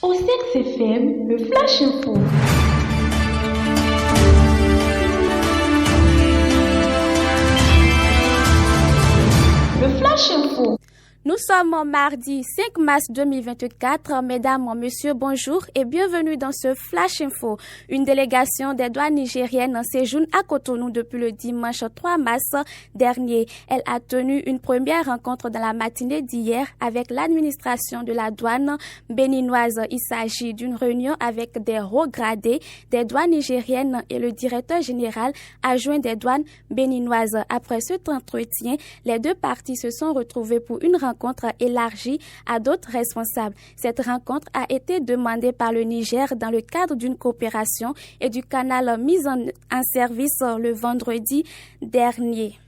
Au Sexe FM, le Flash Info. Le Flash Info. Nous sommes mardi 5 mars 2024. Mesdames, messieurs, bonjour et bienvenue dans ce Flash Info. Une délégation des douanes nigériennes séjourne à Cotonou depuis le dimanche 3 mars dernier. Elle a tenu une première rencontre dans la matinée d'hier avec l'administration de la douane béninoise. Il s'agit d'une réunion avec des hauts gradés des douanes nigériennes et le directeur général adjoint des douanes béninoises. Après cet entretien, les deux parties se sont retrouvées pour une rencontre élargie à d'autres responsables. Cette rencontre a été demandée par le Niger dans le cadre d'une coopération et du canal mis en service le vendredi dernier.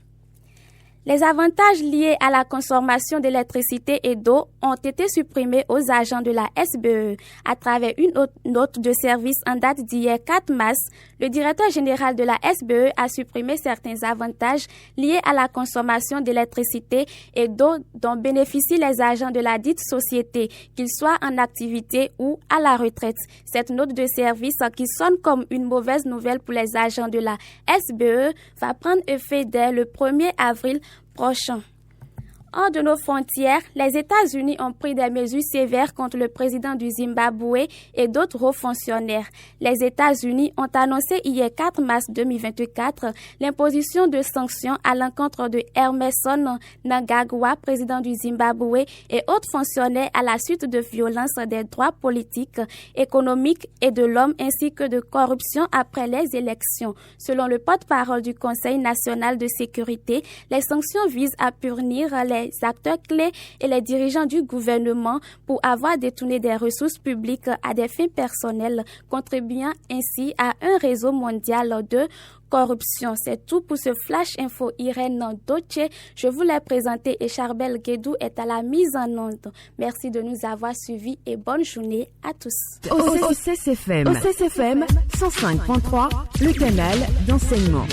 Les avantages liés à la consommation d'électricité et d'eau ont été supprimés aux agents de la SBE. À travers une note de service en date d'hier 4 mars, le directeur général de la SBE a supprimé certains avantages liés à la consommation d'électricité et d'eau dont bénéficient les agents de la dite société, qu'ils soient en activité ou à la retraite. Cette note de service, qui sonne comme une mauvaise nouvelle pour les agents de la SBE, va prendre effet dès le 1er avril prochain. Hors de nos frontières, les États-Unis ont pris des mesures sévères contre le président du Zimbabwe et d'autres hauts fonctionnaires. Les États-Unis ont annoncé hier 4 mars 2024 l'imposition de sanctions à l'encontre de Emmerson Mnangagwa, président du Zimbabwe, et autres fonctionnaires à la suite de violences des droits politiques, économiques et de l'homme ainsi que de corruption après les élections. Selon le porte-parole du Conseil national de sécurité, les sanctions visent à punir les acteurs clés et les dirigeants du gouvernement pour avoir détourné des ressources publiques à des fins personnelles, contribuant ainsi à un réseau mondial de corruption. C'est tout pour ce Flash Info. Irène Doche, je vous l'ai présenté et Charbel Guédou est à la mise en onde. Merci de nous avoir suivis et bonne journée à tous. Au CCFM 105.3, le canal d'enseignement.